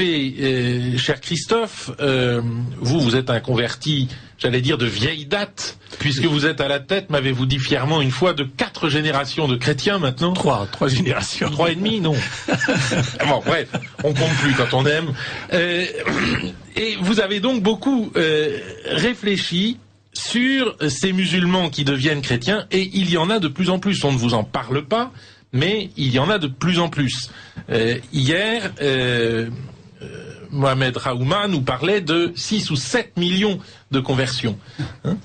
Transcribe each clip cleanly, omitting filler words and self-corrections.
savez, cher Christophe, vous êtes un converti, j'allais dire de vieille date, puisque vous êtes à la tête, m'avez-vous dit fièrement une fois, de 4 générations de chrétiens maintenant. 3 générations. 3 et demi, non. Bon, bref, on compte plus quand on aime. Et vous avez donc beaucoup réfléchi sur ces musulmans qui deviennent chrétiens, et il y en a de plus en plus. On ne vous en parle pas, mais il y en a de plus en plus. Hier, Mohamed Raouma nous parlait de 6 ou 7 millions de conversions. Hein,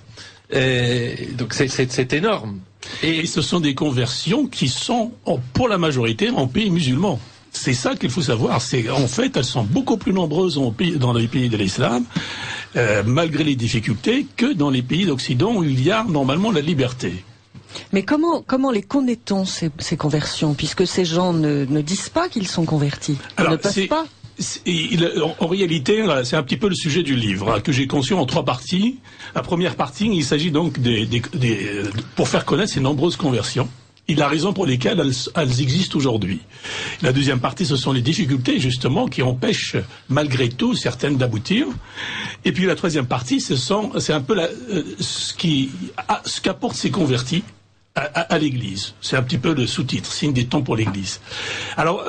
donc c'est énorme. Et ce sont des conversions qui sont, pour la majorité, en pays musulmans. C'est ça qu'il faut savoir. En fait, elles sont beaucoup plus nombreuses dans les pays de l'islam, malgré les difficultés, que dans les pays d'Occident où il y a normalement la liberté. Mais comment les connaît-on, ces conversions, puisque ces gens ne disent pas qu'ils sont convertis? Ils ne peuvent pas. En réalité, c'est un petit peu le sujet du livre, que j'ai conçu en 3 parties. La première partie, il s'agit donc pour faire connaître ces nombreuses conversions. Il a raison pour lesquelles elles existent aujourd'hui. La deuxième partie, ce sont les difficultés, justement, qui empêchent, malgré tout, certaines d'aboutir. Et puis la troisième partie, c'est un peu ce qu'apportent ces convertis à l'Église. C'est un petit peu le sous-titre, signe des temps pour l'Église. Alors,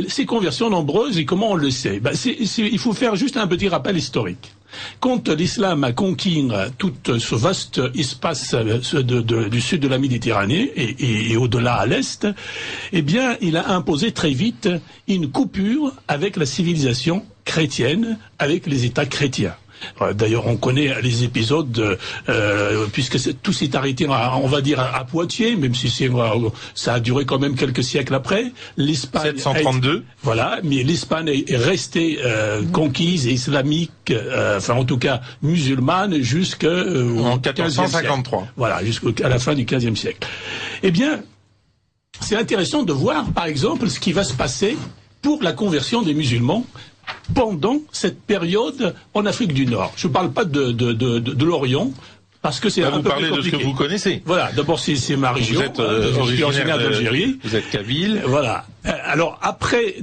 ces conversions nombreuses, et comment on le sait? Il faut faire juste un petit rappel historique. Quand l'islam a conquis tout ce vaste espace du sud de la Méditerranée et au-delà à l'est, eh bien, il a imposé très vite une coupure avec la civilisation chrétienne, avec les États chrétiens. D'ailleurs, on connaît les épisodes, puisque tout s'est arrêté, on va dire, à Poitiers, même si ça a duré quand même quelques siècles après. L'Espagne 732. Voilà, mais l'Espagne est restée conquise et islamique, enfin en tout cas musulmane, jusqu'en 1453. Voilà, jusqu'à la fin du XVe siècle. Eh bien, c'est intéressant de voir, par exemple, ce qui va se passer pour la conversion des musulmans pendant cette période en Afrique du Nord. Je ne parle pas de l'Orient, parce que c'est un peu plus compliqué. Vous parlez de ce que vous connaissez. Voilà, d'abord c'est ma région. Vous êtes originaire d'Algérie. Vous êtes kabyle. Voilà. Alors après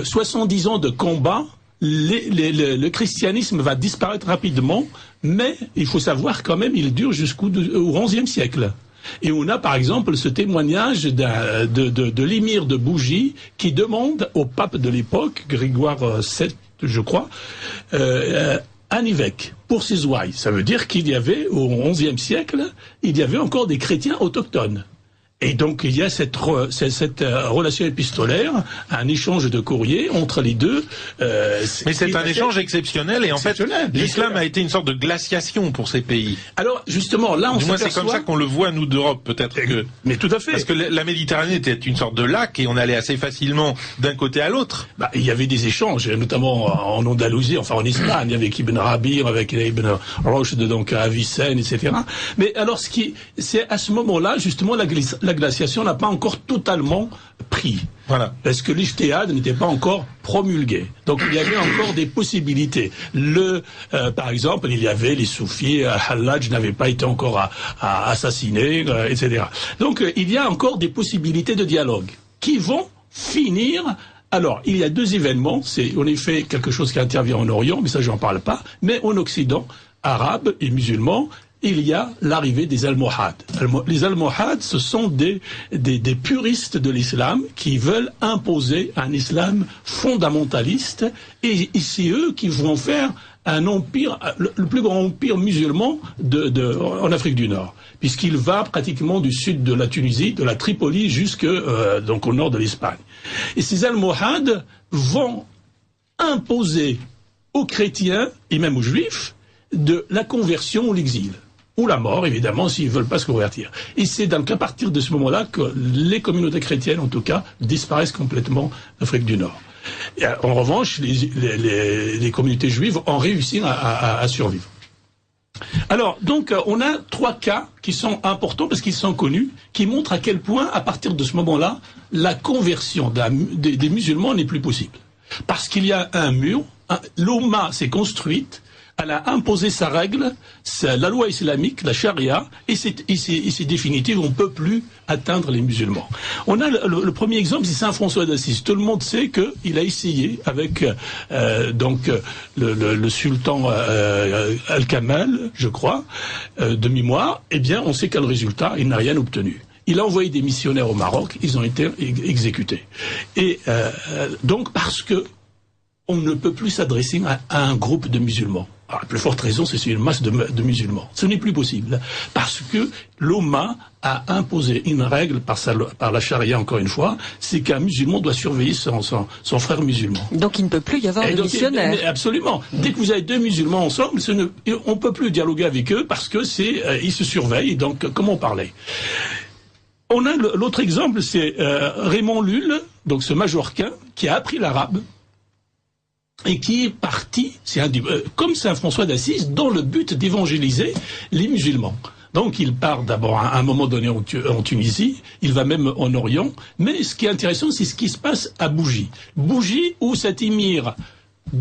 70 ans de combat, le christianisme va disparaître rapidement, mais il faut savoir quand même, il dure jusqu'au XIe siècle. Et on a par exemple ce témoignage de l'émir de Bougie qui demande au pape de l'époque, Grégoire VII, je crois, un évêque pour ses ouailles. Ça veut dire qu'il y avait, au XIe siècle, il y avait encore des chrétiens autochtones. Et donc il y a cette relation épistolaire, un échange de courriers entre les deux. Mais c'est un échange exceptionnel, et en fait, l'islam a été une sorte de glaciation pour ces pays. Alors justement, là on s'aperçoit... Du moins c'est comme ça qu'on le voit nous d'Europe, peut-être que... Mais tout à fait. Parce que la Méditerranée était une sorte de lac, et on allait assez facilement d'un côté à l'autre. Il y avait des échanges, notamment en Andalousie, enfin en Espagne, avec Ibn Rabir, avec Ibn Rushd, donc à Avicenne, etc. Mais alors c'est à ce moment-là, justement, la glaciation n'a pas encore totalement pris. Voilà. Parce que l'ijtihad n'était pas encore promulgué. Donc il y avait encore des possibilités. Par exemple, il y avait les soufis, Hallaj n'avait pas été encore assassiné, etc. Donc il y a encore des possibilités de dialogue qui vont finir. Alors, il y a 2 événements. C'est en effet quelque chose qui intervient en Orient, mais ça j'en parle pas. Mais en Occident, arabes et musulmans, il y a l'arrivée des Almohades. Les Almohades, ce sont des puristes de l'islam qui veulent imposer un islam fondamentaliste, et c'est eux qui vont faire un empire, le plus grand empire musulman en Afrique du Nord, puisqu'il va pratiquement du sud de la Tunisie, de la Tripoli, donc au nord de l'Espagne. Et ces Almohades vont imposer aux chrétiens et même aux juifs de la conversion ou l'exil, ou la mort, évidemment, s'ils ne veulent pas se convertir. Et c'est donc à partir de ce moment-là que les communautés chrétiennes, en tout cas, disparaissent complètement d'Afrique du Nord. Et en revanche, les communautés juives ont réussi à survivre. Alors, donc, on a 3 cas qui sont importants parce qu'ils sont connus, qui montrent à quel point, à partir de ce moment-là, la conversion des musulmans n'est plus possible. Parce qu'il y a un mur, l'Oumma s'est construite elle a imposé sa règle, c'est la loi islamique, la charia, et c'est définitif, on ne peut plus atteindre les musulmans. On a le premier exemple, c'est Saint François d'Assise. Tout le monde sait qu'il a essayé avec le sultan Al-Kamal, je crois, de mémoire. Eh bien, on sait quel résultat, il n'a rien obtenu. Il a envoyé des missionnaires au Maroc, ils ont été exécutés. Et donc, parce que on ne peut plus s'adresser à un groupe de musulmans. Alors, la plus forte raison, c'est une masse de musulmans. Ce n'est plus possible, parce que l'Oumma a imposé une règle par la charia, encore une fois, c'est qu'un musulman doit surveiller son frère musulman. Donc il ne peut plus y avoir de missionnaires. Absolument. Dès que vous avez deux musulmans ensemble, on ne peut plus dialoguer avec eux, parce que ils se surveillent, donc comment parler? On a l'autre exemple, c'est Raymond Lull, donc ce majorquin, qui a appris l'arabe, et qui est parti, comme Saint François d'Assise, dans le but d'évangéliser les musulmans. Donc il part d'abord à un moment donné en Tunisie, il va même en Orient, mais ce qui est intéressant, c'est ce qui se passe à Bougie. Bougie, où cet émir,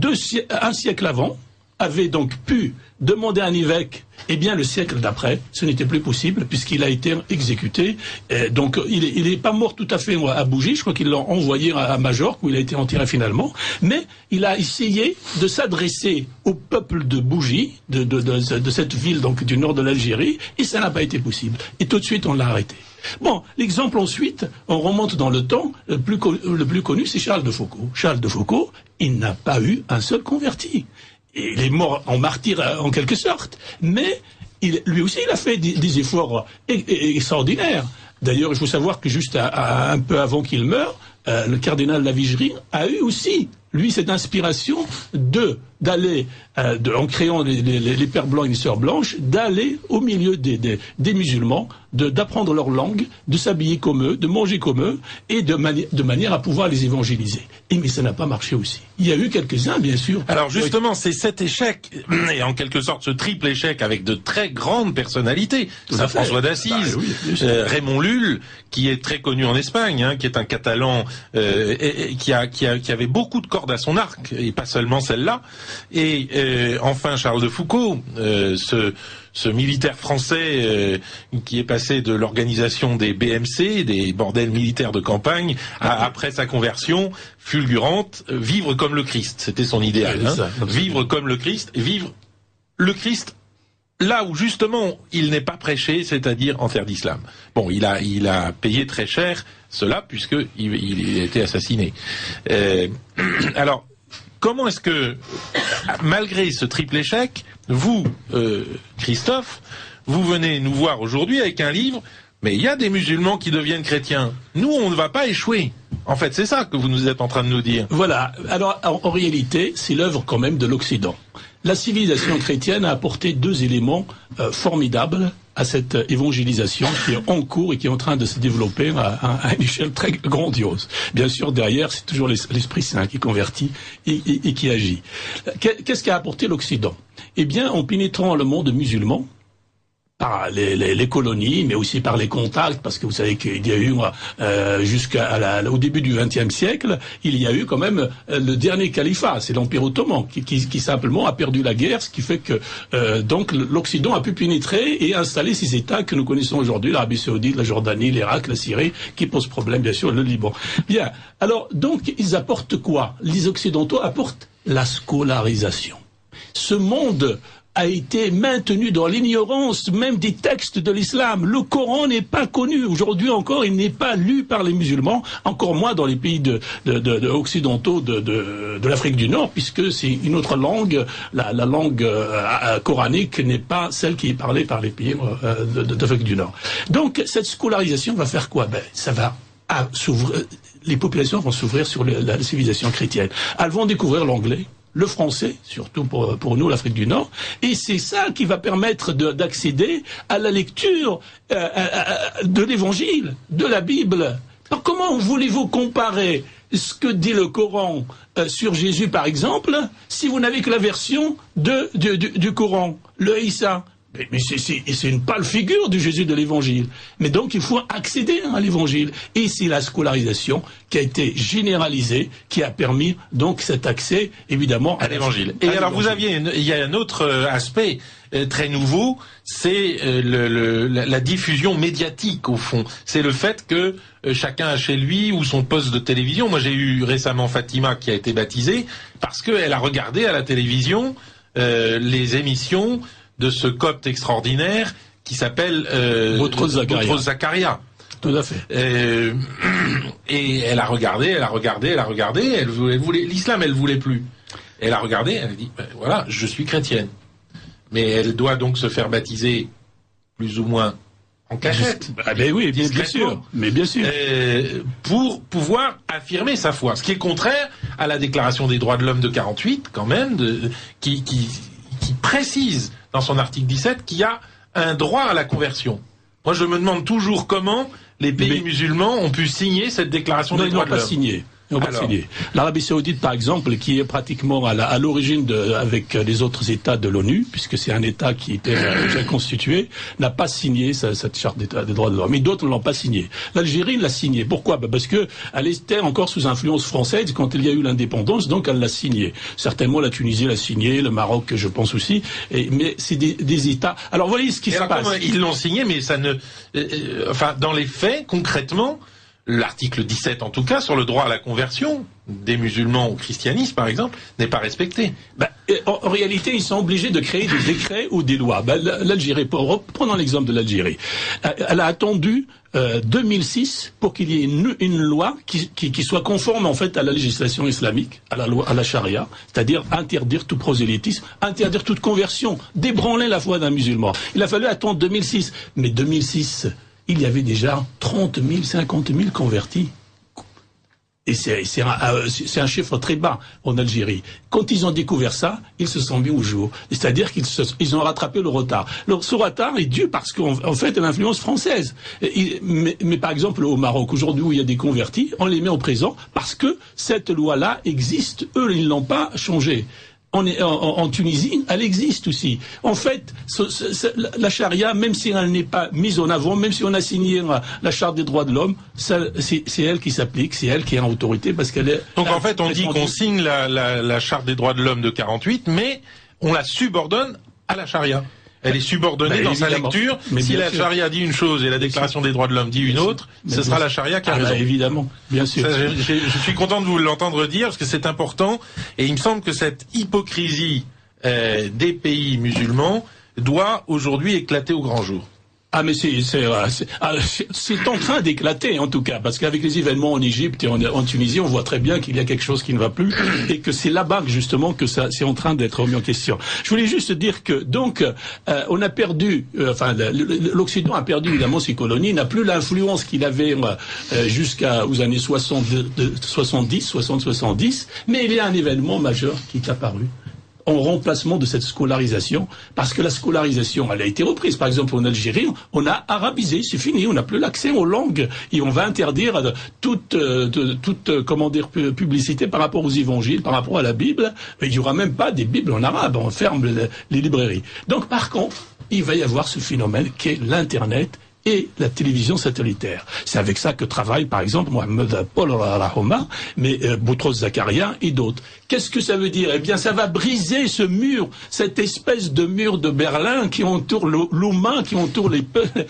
un siècle avant, avait donc pu demander à un évêque, eh bien le siècle d'après, ce n'était plus possible puisqu'il a été exécuté. Donc il est pas mort tout à fait à Bougie, je crois qu'ils l'ont envoyé à Majorque où il a été enterré finalement, mais il a essayé de s'adresser au peuple de Bougie, de cette ville donc du nord de l'Algérie, et ça n'a pas été possible. Et tout de suite on l'a arrêté. Bon, l'exemple ensuite, on remonte dans le temps, le plus connu c'est Charles de Foucauld. Charles de Foucauld, il n'a pas eu un seul converti. Il est mort en martyr en quelque sorte, mais lui aussi il a fait des efforts extraordinaires. D'ailleurs, il faut savoir que juste un peu avant qu'il meure, le cardinal Lavigerie a eu aussi, lui, cette inspiration d'aller, en créant les pères blancs et les sœurs blanches, d'aller au milieu des musulmans, d'apprendre leur langue, de s'habiller comme eux, de manger comme eux, et de manière à pouvoir les évangéliser. Mais ça n'a pas marché aussi. Il y a eu quelques-uns, bien sûr. Alors justement, c'est cet échec, et en quelque sorte ce triple échec avec de très grandes personnalités. Saint François d'Assise, Raymond Lull, qui est très connu en Espagne, qui est un Catalan qui avait beaucoup de cordes à son arc, et pas seulement celle-là. Et enfin Charles de Foucauld, ce militaire français qui est passé de l'organisation des BMC, des bordels militaires de campagne, après sa conversion fulgurante, vivre comme le Christ. C'était son idéal. Vivre comme le Christ, vivre le Christ là où justement il n'est pas prêché, c'est-à-dire en terre d'islam. Bon, il a payé très cher cela puisqu'il a été assassiné. Alors, comment est-ce que, malgré ce triple échec, vous, Christophe, vous venez nous voir aujourd'hui avec un livre, mais il y a des musulmans qui deviennent chrétiens. Nous, on ne va pas échouer. En fait, c'est ça que vous nous êtes en train de nous dire. Voilà. Alors, en réalité, c'est l'œuvre quand même de l'Occident. La civilisation chrétienne a apporté deux éléments formidables à cette évangélisation qui est en cours et qui est en train de se développer à une échelle très grandiose. Bien sûr, derrière, c'est toujours l'Esprit Saint qui convertit et qui agit. Qu'est-ce qu'a apporté l'Occident? Eh bien, en pénétrant le monde musulman, par les colonies, mais aussi par les contacts, parce que vous savez qu'il y a eu jusqu'au début du XXe siècle, il y a eu quand même le dernier califat, c'est l'Empire ottoman, qui simplement a perdu la guerre, ce qui fait que donc l'Occident a pu pénétrer et installer ces États que nous connaissons aujourd'hui, l'Arabie Saoudite, la Jordanie, l'Irak, la Syrie, qui posent problème bien sûr, le Liban. Bien, alors donc ils apportent quoi? Les Occidentaux apportent la scolarisation. Ce monde a été maintenu dans l'ignorance même des textes de l'islam. Le Coran n'est pas connu. Aujourd'hui encore, il n'est pas lu par les musulmans, encore moins dans les pays occidentaux de l'Afrique du Nord, puisque c'est une autre langue. La langue coranique n'est pas celle qui est parlée par les pays d'Afrique du Nord. Donc, cette scolarisation va faire quoi? Ça va s'ouvrir. Les populations vont s'ouvrir sur la civilisation chrétienne. Elles vont découvrir l'anglais, le français, surtout pour nous, l'Afrique du Nord, et c'est ça qui va permettre d'accéder à la lecture de l'Évangile, de la Bible. Alors, comment voulez-vous comparer ce que dit le Coran sur Jésus, par exemple, si vous n'avez que la version du Coran, le Issa? Mais c'est une pâle figure du Jésus de l'Évangile. Mais donc il faut accéder à l'Évangile. Et c'est la scolarisation qui a été généralisée, qui a permis donc cet accès, évidemment, à l'Évangile. Et alors il y a un autre aspect très nouveau, c'est la diffusion médiatique au fond. C'est le fait que chacun a chez lui ou son poste de télévision. Moi j'ai eu récemment Fatima qui a été baptisée parce qu'elle a regardé à la télévision les émissions de ce copte extraordinaire qui s'appelle Boutros Zakaria. Tout à fait. Et elle a regardé, elle voulait l'islam, elle voulait plus. Elle a regardé, elle a dit voilà, je suis chrétienne. Mais elle doit donc se faire baptiser plus ou moins en cachette. Ah ben oui, bien sûr. Mais bien sûr. Pour pouvoir affirmer sa foi. Ce qui est contraire à la Déclaration des droits de l'homme de 48, quand même, qui précise dans son article 17 qu'il y a un droit à la conversion. Moi, je me demande toujours comment les pays musulmans ont pu signer cette Déclaration des droits de l'homme. L'Arabie Saoudite, par exemple, qui est pratiquement à l'origine avec les autres États de l'ONU, puisque c'est un État qui était déjà constitué, n'a pas signé cette charte des droits de l'homme. Mais d'autres ne l'ont pas signé. L'Algérie l'a signé. Pourquoi? Parce que elle était encore sous influence française quand il y a eu l'indépendance, donc elle l'a signé. Certainement la Tunisie l'a signé, le Maroc, je pense aussi. Mais c'est des États. Alors voyez ce qui se passe. Ils l'ont signé, mais ça ne, dans les faits, concrètement. L'article 17, en tout cas, sur le droit à la conversion des musulmans au christianisme, par exemple, n'est pas respecté. En réalité, ils sont obligés de créer des décrets ou des lois. L'Algérie, prenons l'exemple de l'Algérie. Elle a attendu 2006 pour qu'il y ait une loi qui soit conforme en fait à la législation islamique, à la charia, c'est-à-dire interdire tout prosélytisme, interdire toute conversion, débranler la foi d'un musulman. Il a fallu attendre 2006. Mais 2006... il y avait déjà 30 000, 50 000 convertis. Et c'est un chiffre très bas en Algérie. Quand ils ont découvert ça, ils se sont mis au jour. C'est-à-dire qu'ils ont rattrapé le retard. Ce retard est dû parce qu'en fait, à l'influence française. Mais par exemple, au Maroc, aujourd'hui où il y a des convertis, on les met en présent parce que cette loi-là existe. Eux, ils ne l'ont pas changée. En Tunisie, elle existe aussi. En fait, la charia, même si elle n'est pas mise en avant, même si on a signé la charte des droits de l'homme, c'est elle qui s'applique, c'est elle qui est en autorité parce qu'elle est... Donc en fait, on dit qu'on signe la charte des droits de l'homme de 48, mais on la subordonne à la charia. Elle est subordonnée dans sa lecture. Mais si la charia dit une chose et la déclaration des droits de l'homme dit une autre, ce sera la charia qui a raison. Évidemment, bien sûr. Ça, je suis content de vous l'entendre dire parce que c'est important et il me semble que cette hypocrisie des pays musulmans doit aujourd'hui éclater au grand jour. Ah mais c'est en train d'éclater en tout cas parce qu'avec les événements en Égypte et en Tunisie on voit très bien qu'il y a quelque chose qui ne va plus et que c'est là-bas justement que ça c'est en train d'être remis en question. Je voulais juste dire que donc on a perdu l'Occident a perdu évidemment ses colonies, n'a plus l'influence qu'il avait jusqu'aux années 60-70, mais il y a un événement majeur qui est apparu en remplacement de cette scolarisation, parce que la scolarisation, elle a été reprise. Par exemple, en Algérie, on a arabisé, c'est fini, on n'a plus l'accès aux langues, et on va interdire toute publicité par rapport aux évangiles, par rapport à la Bible. Il n'y aura même pas des Bibles en arabe, on ferme les librairies. Donc, par contre, il va y avoir ce phénomène qui est l'Internet et la télévision satellitaire. C'est avec ça que travaille, par exemple, Mohamed Paul Rahoma, mais Boutros Zakaria et d'autres. Qu'est-ce que ça veut dire? Eh bien, ça va briser ce mur, cette espèce de mur de Berlin qui entoure l'Oumma, qui entoure les peuples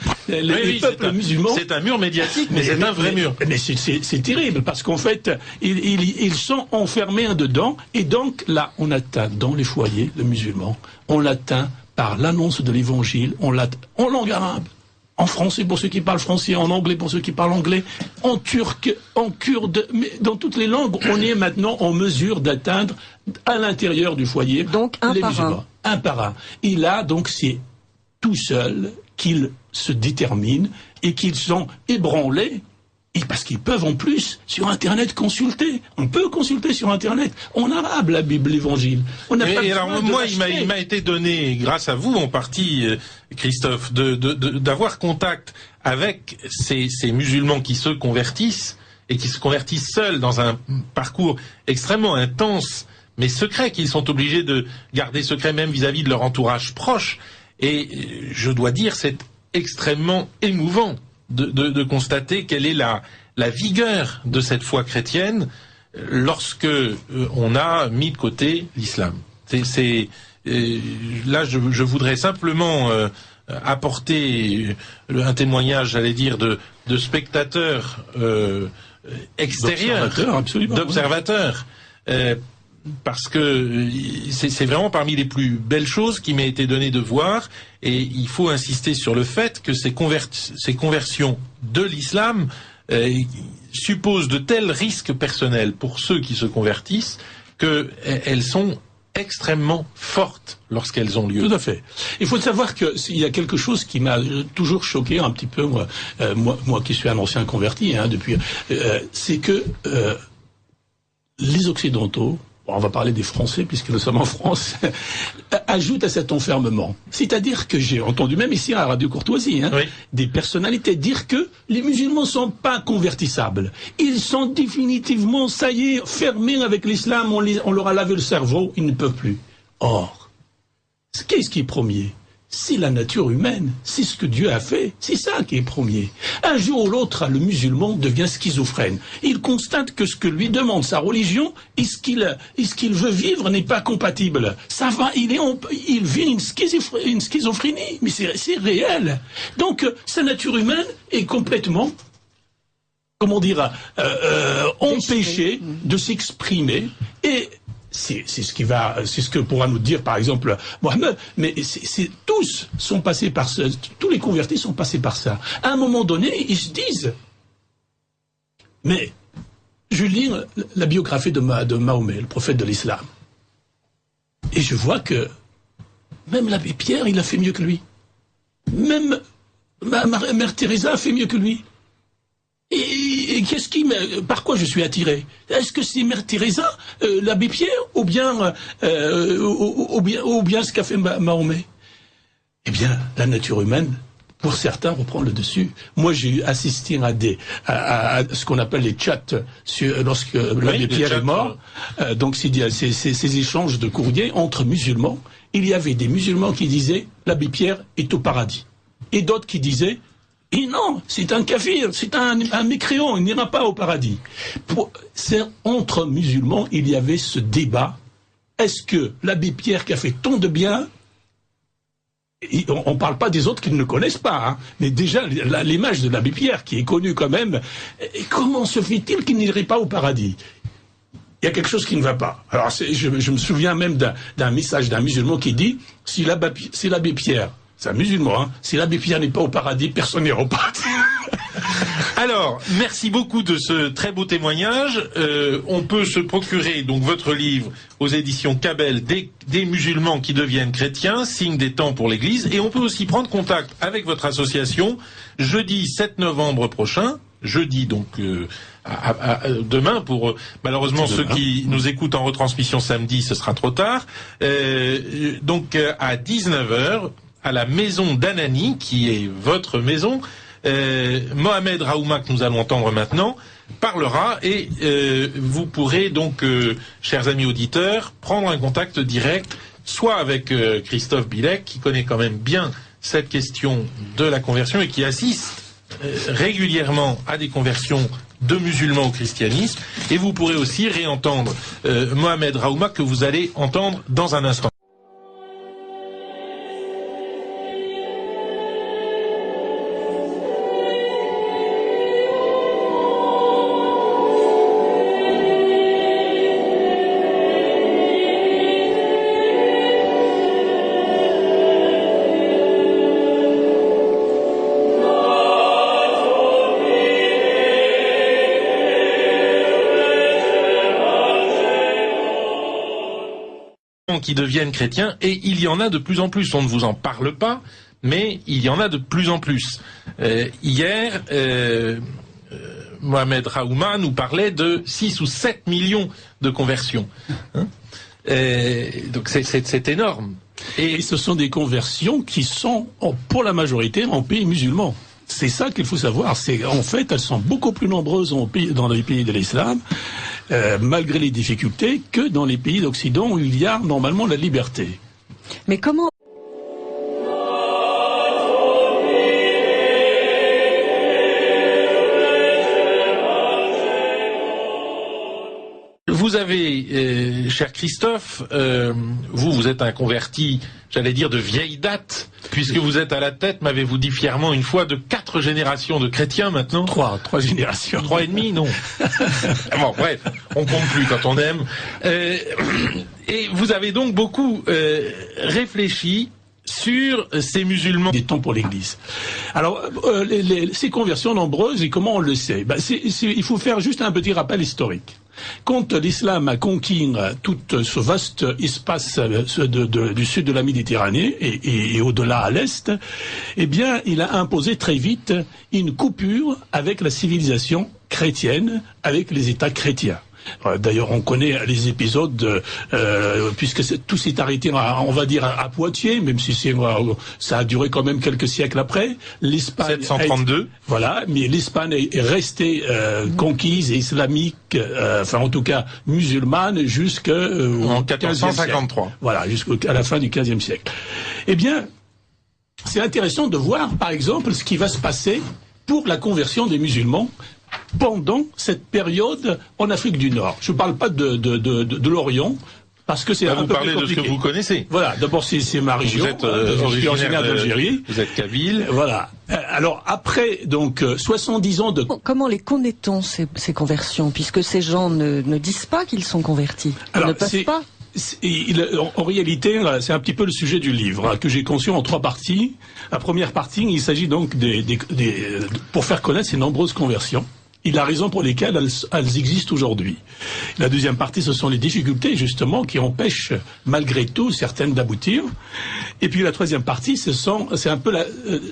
musulmans. C'est un mur médiatique, mais c'est un vrai mur. Mais c'est terrible, parce qu'en fait, ils sont enfermés dedans, et donc, là, on atteint dans les foyers, le musulman, on l'atteint par l'annonce de l'évangile, on l'atteint en langue arabe. En français pour ceux qui parlent français, en anglais pour ceux qui parlent anglais, en turc, en kurde, mais dans toutes les langues, on est maintenant en mesure d'atteindre à l'intérieur du foyer donc, les musulmans. Un par un. Et là, donc, c'est tout seul qu'ils se déterminent et qu'ils sont ébranlés. Et parce qu'ils peuvent en plus, sur Internet, consulter. On peut consulter sur Internet, en arabe, la Bible, l'Évangile. Il m'a été donné, grâce à vous en partie, Christophe, d'avoir contact avec ces musulmans qui se convertissent, et qui se convertissent seuls dans un parcours extrêmement intense, mais secret, qu'ils sont obligés de garder secret même vis-à-vis de leur entourage proche. Et je dois dire, c'est extrêmement émouvant de constater quelle est la vigueur de cette foi chrétienne lorsque on a mis de côté l'islam. Là, je voudrais simplement apporter un témoignage, j'allais dire, de spectateurs extérieurs, d'observateurs, parce que c'est vraiment parmi les plus belles choses qui m'ait été donné de voir, et il faut insister sur le fait que ces conversions de l'islam supposent de tels risques personnels pour ceux qui se convertissent qu'elles sont extrêmement fortes lorsqu'elles ont lieu. Tout à fait. Il faut savoir qu'il y a quelque chose qui m'a toujours choqué un petit peu, moi qui suis un ancien converti, depuis, c'est que les Occidentaux, on va parler des Français puisque nous sommes en France, ajoutent à cet enfermement. C'est-à-dire que j'ai entendu même ici à Radio Courtoisie, oui, des personnalités dire que les musulmans sont pas convertissables. Ils sont définitivement, ça y est, fermés avec l'islam, on leur a lavé le cerveau, ils ne peuvent plus. Or, qu'est-ce qui est premier ? C'est la nature humaine, c'est ce que Dieu a fait, c'est ça qui est premier. Un jour ou l'autre, le musulman devient schizophrène. Il constate que ce que lui demande sa religion et ce qu'il veut vivre n'est pas compatible. Ça va, il vit une schizophrénie, mais c'est réel. Donc, sa nature humaine est complètement, empêchée de s'exprimer, et c'est ce que pourra nous dire par exemple Mohamed, mais tous sont passés par ça, tous les convertis sont passés par ça. À un moment donné, ils se disent, mais je lis la biographie de Mahomet, le prophète de l'islam, et je vois que même l'abbé Pierre, il a fait mieux que lui. Même Mère Teresa a fait mieux que lui. Et par quoi je suis attiré? Est-ce que c'est Mère Teresa, l'abbé Pierre, ou bien ce qu'a fait Mahomet? Eh bien, la nature humaine, pour certains, reprend le dessus. Moi, j'ai assisté à ce qu'on appelle les chats lorsque l'abbé Pierre est mort. Donc, ces échanges de courriers entre musulmans. Il y avait des musulmans qui disaient l'abbé Pierre est au paradis, et d'autres qui disaient et non, c'est un kafir, c'est un mécréant, il n'ira pas au paradis. Entre musulmans, il y avait ce débat. Est-ce que l'abbé Pierre qui a fait tant de bien, on ne parle pas des autres qui ne le connaissent pas, mais déjà l'image de l'abbé Pierre qui est connue quand même, comment se fait-il qu'il n'irait pas au paradis? Il y a quelque chose qui ne va pas. Alors je me souviens même d'un message d'un musulman qui dit, si l'abbé Pierre, c'est un musulman, si l'abbé Pierre n'est pas au paradis, personne n'ira au paradis. Alors, merci beaucoup de ce très beau témoignage. On peut se procurer donc votre livre aux éditions Cabel, des musulmans qui deviennent chrétiens, signe des temps pour l'Église. Et on peut aussi prendre contact avec votre association jeudi 7 novembre prochain. Jeudi, donc demain, pour malheureusement ceux qui nous écoutent en retransmission samedi, ce sera trop tard. Donc à 19h, à la maison d'Anani, qui est votre maison, Mohamed Raouma, que nous allons entendre maintenant, parlera, et vous pourrez donc, chers amis auditeurs, prendre un contact direct, soit avec Christophe Bilek, qui connaît quand même bien cette question de la conversion et qui assiste régulièrement à des conversions de musulmans au christianisme, et vous pourrez aussi réentendre Mohamed Raouma, que vous allez entendre dans un instant. Qui deviennent chrétiens, et il y en a de plus en plus. On ne vous en parle pas, mais il y en a de plus en plus. Hier, Mohamed Raouma nous parlait de 6 ou 7 millions de conversions. Donc c'est énorme. Et ce sont des conversions qui sont, pour la majorité, en pays musulmans. C'est ça qu'il faut savoir. En fait, elles sont beaucoup plus nombreuses dans les pays de l'islam, malgré les difficultés, que dans les pays d'Occident où il y a normalement la liberté. Mais comment vous avez, cher Christophe, vous êtes un converti, j'allais dire de vieille date, puisque vous êtes à la tête, m'avez-vous dit fièrement une fois, de 4 générations de chrétiens maintenant. 3 générations. 3 et demi, non. Bon, bref, on compte plus quand on aime. Et vous avez donc beaucoup réfléchi sur ces musulmans. Des temps pour l'Église. Alors, ces conversions nombreuses, et comment on le sait? Il faut faire juste un petit rappel historique. Quand l'islam a conquis tout ce vaste espace du sud de la Méditerranée et au-delà à l'est, eh bien, il a imposé très vite une coupure avec la civilisation chrétienne, avec les États chrétiens. D'ailleurs, on connaît les épisodes, puisque tout s'est arrêté, on va dire, à Poitiers, même si ça a duré quand même quelques siècles après. L'Espagne 732. Voilà, mais l'Espagne est restée conquise et islamique, enfin en tout cas musulmane, jusqu'en 1453. Voilà, jusqu'à la fin du XVe siècle. Eh bien, c'est intéressant de voir, par exemple, ce qui va se passer pour la conversion des musulmans pendant cette période en Afrique du Nord. Je ne parle pas de l'Orient, parce que c'est un peu plus compliqué. Vous parlez de ce que vous connaissez. Voilà, d'abord c'est ma région. Vous êtes originaire d'Algérie. Vous êtes kabyle. Voilà. Alors après, donc 70 ans de... Comment les connaît-on ces conversions, puisque ces gens ne disent pas qu'ils sont convertis? Ils ne peuvent pas. En réalité, c'est un petit peu le sujet du livre, que j'ai conçu en 3 parties. La première partie, il s'agit donc pour faire connaître ces nombreuses conversions et la raison pour lesquelles elles existent aujourd'hui. La deuxième partie, ce sont les difficultés, justement, qui empêchent, malgré tout, certaines d'aboutir. Et puis la troisième partie, c'est un peu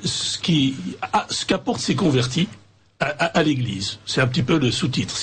ce qu'apportent ces convertis à l'Église. C'est un petit peu le sous-titre.